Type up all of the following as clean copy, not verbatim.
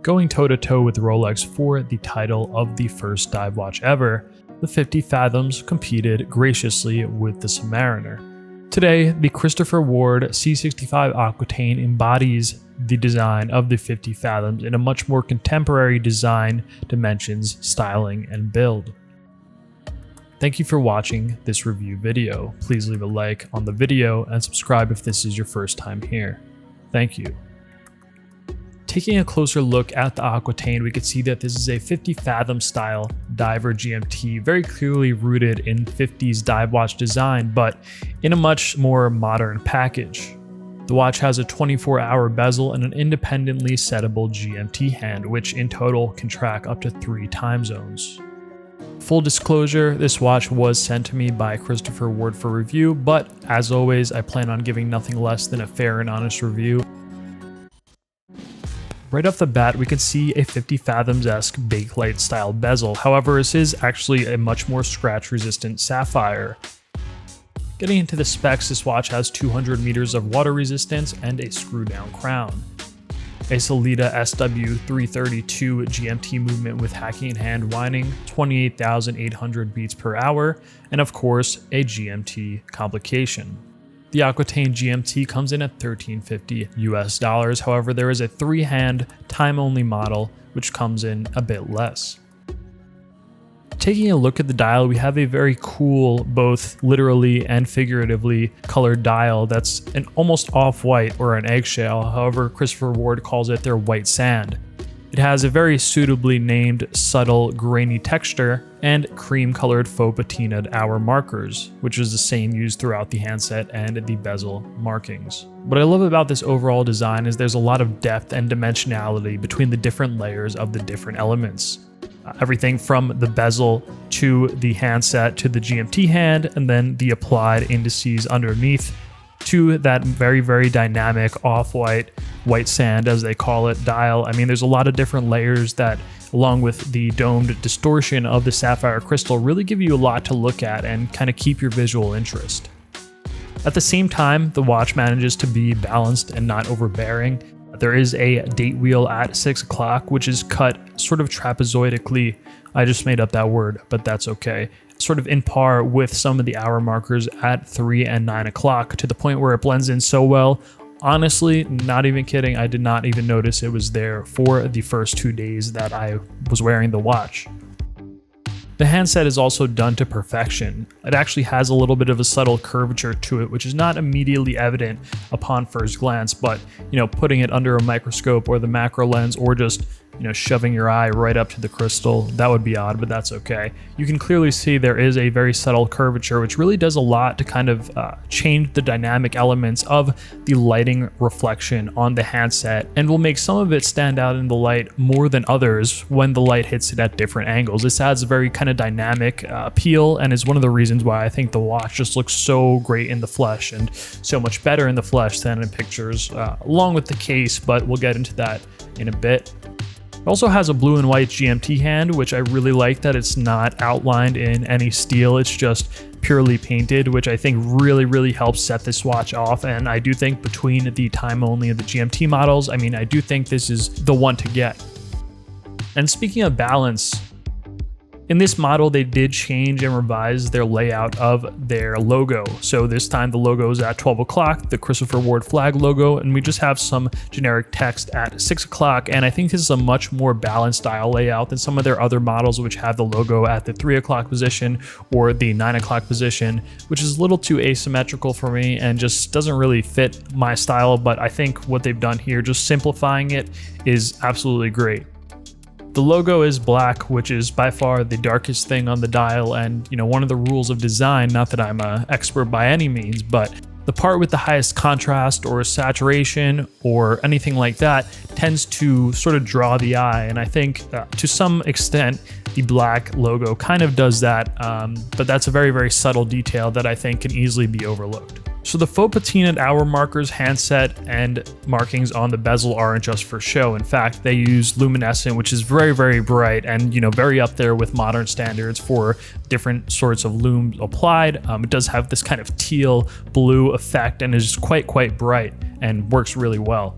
going toe-to-toe with Rolex for the title of the first dive watch ever, the 50 Fathoms competed graciously with the Submariner. Today, the Christopher Ward C65 Aquitaine embodies the design of the 50 Fathoms in a much more contemporary design, dimensions, styling, and build. Thank you for watching this review video. Please leave a like on the video and subscribe if this is your first time here. Thank you. Taking a closer look at the Aquitaine, we can see that this is a 50 Fathom style diver GMT, very clearly rooted in 50s dive watch design, but in a much more modern package. The watch has a 24-hour bezel and an independently settable GMT hand, which in total can track up to 3 time zones. Full disclosure, this watch was sent to me by Christopher Ward for review, but as always, I plan on giving nothing less than a fair and honest review. Right off the bat, we can see a 50 Fathoms-esque Bakelite style bezel. However, this is actually a much more scratch-resistant sapphire. Getting into the specs, this watch has 200 meters of water resistance and a screw-down crown. A Sellita SW332 GMT movement with hacking and hand winding, 28,800 beats per hour, and of course, a GMT complication. The Aquitaine GMT comes in at $1350 US. However, there is a 3-hand time-only model which comes in a bit less. Taking a look at the dial, we have a very cool, both literally and figuratively colored dial that's an almost off-white or an eggshell. However, Christopher Ward calls it their white sand. It has a very suitably named subtle grainy texture and cream-colored faux patinaed hour markers, which is the same used throughout the handset and the bezel markings. What I love about this overall design is there's a lot of depth and dimensionality between the different layers of the different elements. Everything from the bezel to the handset to the GMT hand, and then the applied indices underneath to that very, very dynamic off-white, white sand as they call it, dial. I mean, there's a lot of different layers that, along with the domed distortion of the sapphire crystal, really give you a lot to look at and kind of keep your visual interest. At the same time, the watch manages to be balanced and not overbearing. There is a date wheel at 6 o'clock, which is cut sort of trapezoidically. I just made up that word, but that's okay. Sort of in par with some of the hour markers at 3 and 9 o'clock, to the point where it blends in so well. Honestly, not even kidding, I did not even notice it was there for the first 2 days that I was wearing the watch. The handset is also done to perfection. It actually has a little bit of a subtle curvature to it, which is not immediately evident upon first glance, but putting it under a microscope or the macro lens, or just shoving your eye right up to the crystal, that would be odd, but that's okay. You can clearly see there is a very subtle curvature, which really does a lot to kind of change the dynamic elements of the lighting reflection on the handset, and will make some of it stand out in the light more than others when the light hits it at different angles. This adds a very kind of dynamic appeal, and is one of the reasons why I think the watch just looks so great in the flesh, and so much better in the flesh than in pictures, along with the case, but we'll get into that in a bit. It also has a blue and white GMT hand, which I really like that it's not outlined in any steel, it's just purely painted, which I think really helps set this watch off. And I do think between the time only and the GMT models, I mean, I do think this is the one to get. And speaking of balance, in this model, they did change and revise their layout of their logo. So this time the logo is at 12 o'clock, the Christopher Ward flag logo, and we just have some generic text at 6 o'clock. And I think this is a much more balanced style layout than some of their other models, which have the logo at the 3 o'clock position or the 9 o'clock position, which is a little too asymmetrical for me and just doesn't really fit my style. But I think what they've done here, just simplifying it, is absolutely great. The logo is black, which is by far the darkest thing on the dial, and one of the rules of design, not that I'm an expert by any means, but the part with the highest contrast or saturation or anything like that tends to sort of draw the eye, and I think to some extent the black logo kind of does that, but that's a very subtle detail that I think can easily be overlooked. So the faux patinaed hour markers, handset, and markings on the bezel aren't just for show. In fact, they use luminescent, which is very bright and very up there with modern standards for different sorts of lumes applied. It does have this kind of teal blue effect and is quite bright and works really well.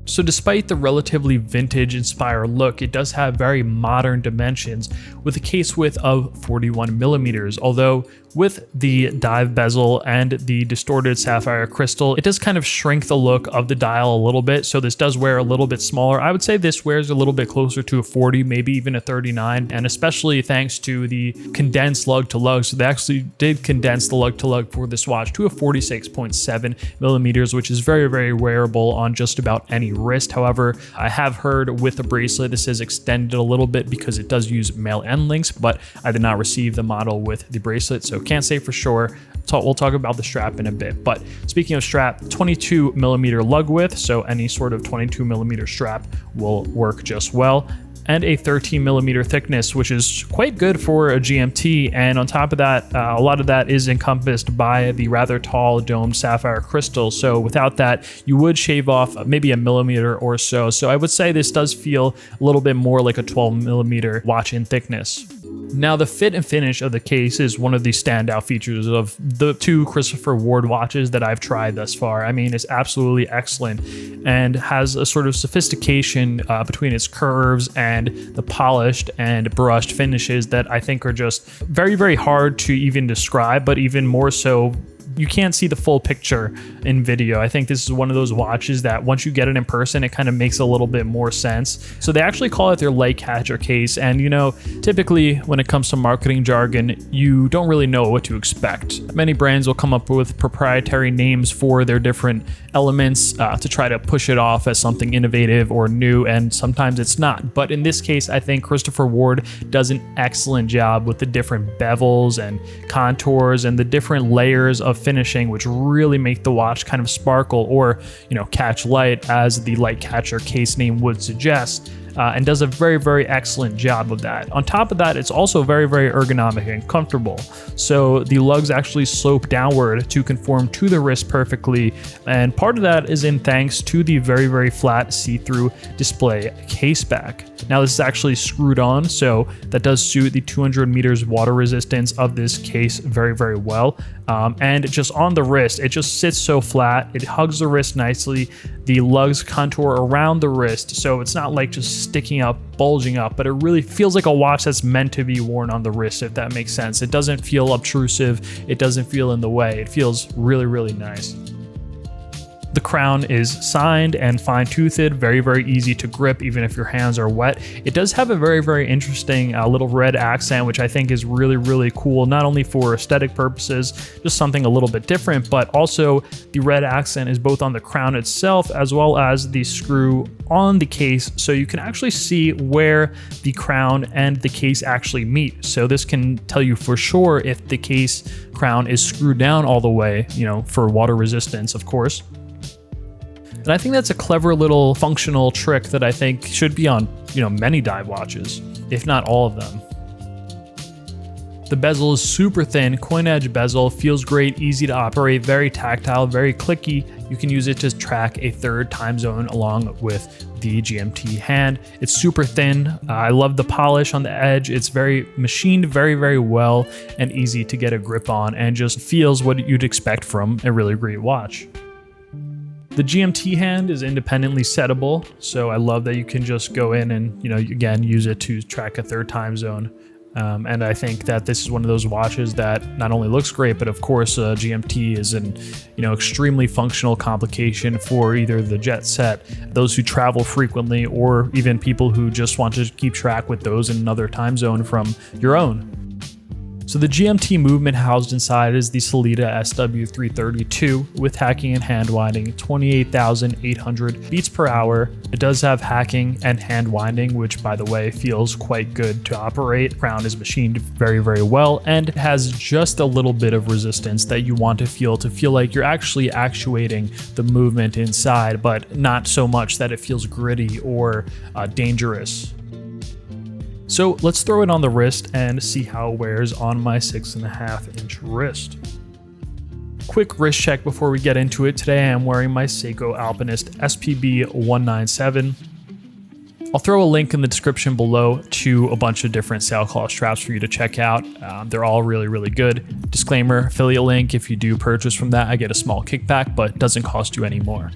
So despite the relatively vintage-inspired look, it does have very modern dimensions with a case width of 41mm, although with the dive bezel and the distorted sapphire crystal, it does kind of shrink the look of the dial a little bit, so this does wear a little bit smaller. I would say this wears a little bit closer to a 40, maybe even a 39, and especially thanks to the condensed lug-to-lug. So they actually did condense the lug-to-lug for this watch to a 46.7mm, which is very, very wearable on just about any wrist. However, I have heard with the bracelet, this is extended a little bit because it does use male end links, but I did not receive the model with the bracelet, so can't say for sure. We'll talk about the strap in a bit. But speaking of strap, 22mm lug width, so any sort of 22mm strap will work just well, and a 13mm thickness, which is quite good for a GMT. And on top of that, a lot of that is encompassed by the rather tall domed sapphire crystal. So without that, you would shave off maybe a millimeter or so. So I would say this does feel a little bit more like a 12mm watch in thickness. Now, the fit and finish of the case is one of the standout features of the two Christopher Ward watches that I've tried thus far. I mean, it's absolutely excellent and has a sort of sophistication between its curves and the polished and brushed finishes that I think are just very, very hard to even describe, but even more so, you can't see the full picture in video. I think this is one of those watches that once you get it in person, it kind of makes a little bit more sense. So they actually call it their light catcher case. And you know, typically when it comes to marketing jargon, you don't really know what to expect. Many brands will come up with proprietary names for their different elements to try to push it off as something innovative or new, and sometimes it's not. But in this case, I think Christopher Ward does an excellent job with the different bevels and contours and the different layers of finishing, which really make the watch kind of sparkle or, you know, catch light, as the light catcher case name would suggest. And does a very, very excellent job of that. On top of that, it's also very, very ergonomic and comfortable. So the lugs actually slope downward to conform to the wrist perfectly. And part of that is in thanks to the very, very flat see-through display case back. Now this is actually screwed on, so that does suit the 200 meters water resistance of this case very, very well. And just on the wrist, it just sits so flat. It hugs the wrist nicely. The lugs contour around the wrist, so it's not like just sticking up, bulging up, but it really feels like a watch that's meant to be worn on the wrist, if that makes sense. It doesn't feel obtrusive. It doesn't feel in the way. It feels really, really nice. The crown is signed and fine-toothed, very, very easy to grip even if your hands are wet. It does have a very, very interesting little red accent, which I think is really, really cool, not only for aesthetic purposes, just something a little bit different, but also the red accent is both on the crown itself as well as the screw on the case, so you can actually see where the crown and the case actually meet. So this can tell you for sure if the case crown is screwed down all the way, you know, for water resistance, of course. And I think that's a clever little functional trick that I think should be on, you know, many dive watches, if not all of them. The bezel is super thin, coin edge bezel, feels great, easy to operate, very tactile, very clicky. You can use it to track a third time zone along with the GMT hand. It's super thin. I love the polish on the edge. It's very machined very, very well and easy to get a grip on, and just feels what you'd expect from a really great watch. The GMT hand is independently settable, so I love that you can just go in and, you know, again, use it to track a third time zone. And I think that this is one of those watches that not only looks great, but of course GMT is an, you know, extremely functional complication for either the jet set, those who travel frequently, or even people who just want to keep track with those in another time zone from your own. So the GMT movement housed inside is the Sellita SW332 with hacking and hand winding, 28,800 beats per hour. It does have hacking and hand winding, which by the way feels quite good to operate. Crown is machined very, very well, and it has just a little bit of resistance that you want to feel like you're actually actuating the movement inside, but not so much that it feels gritty or dangerous. So let's throw it on the wrist and see how it wears on my 6.5-inch wrist. Quick wrist check before we get into it. Today I am wearing my Seiko Alpinist SPB 197. I'll throw a link in the description below to a bunch of different sailcloth straps for you to check out. They're all really, really good. Disclaimer, affiliate link, if you do purchase from that, I get a small kickback, but it doesn't cost you any more.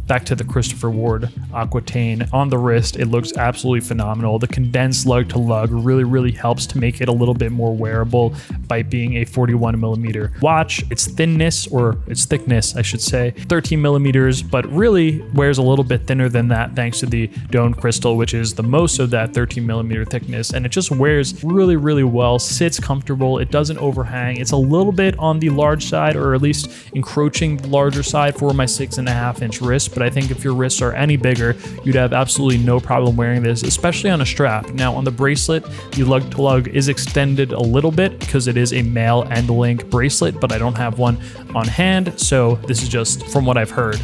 Back to the Christopher Ward Aquitaine. On the wrist, it looks absolutely phenomenal. The condensed lug to lug really helps to make it a little bit more wearable by being a 41mm watch. Its thickness, I should say, 13mm, but really wears a little bit thinner than that thanks to the domed crystal, which is the most of that 13mm thickness, and it just wears really well, sits comfortable, it doesn't overhang. It's a little bit on the large side, or at least encroaching the larger side for my 6.5-inch wrist, but I think if your wrists are any bigger, you'd have absolutely no problem wearing this, especially on a strap. Now on the bracelet, the lug to lug is extended a little bit because it is a male end link bracelet, but I don't have one on hand, so this is just from what I've heard.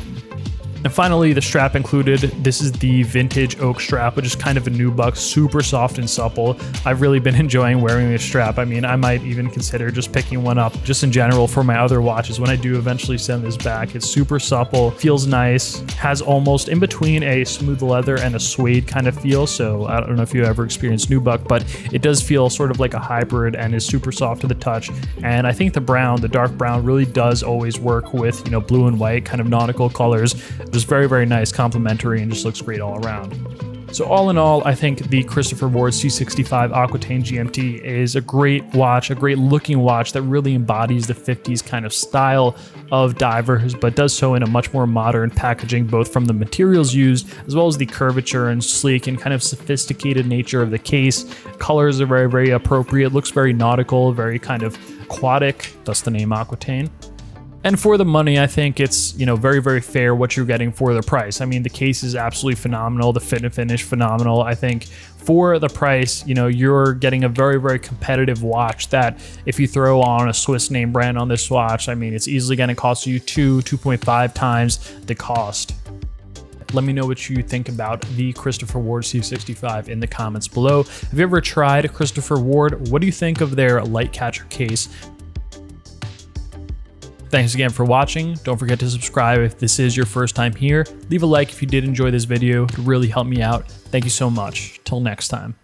And finally, the strap included, this is the vintage oak strap, which is kind of a nubuck, super soft and supple. I've really been enjoying wearing this strap. I mean, I might even consider just picking one up just in general for my other watches when I do eventually send this back. It's super supple, feels nice, has almost in between a smooth leather and a suede kind of feel. So I don't know if you ever experienced nubuck, but it does feel sort of like a hybrid and is super soft to the touch. And I think the brown, the dark brown, really does always work with, blue and white kind of nautical colors. Just very nice, complementary, and just looks great all around. So all in all, I think the Christopher Ward C65 Aquitaine GMT is a great watch, a great looking watch that really embodies the 50s kind of style of divers, but does so in a much more modern packaging, both from the materials used as well as the curvature and sleek and kind of sophisticated nature of the case. Colors are very appropriate, looks very nautical, very kind of aquatic, thus the name Aquitaine. And for the money, I think it's, very fair what you're getting for the price. I mean, the case is absolutely phenomenal. The fit and finish, phenomenal. I think for the price, you're getting a very competitive watch that if you throw on a Swiss name brand on this watch, I mean, it's easily going to cost you 2.5 times the cost. Let me know what you think about the Christopher Ward C65 in the comments below. Have you ever tried a Christopher Ward? What do you think of their light catcher case? Thanks again for watching. Don't forget to subscribe if this is your first time here. Leave a like if you did enjoy this video. It would really help me out. Thank you so much. Till next time.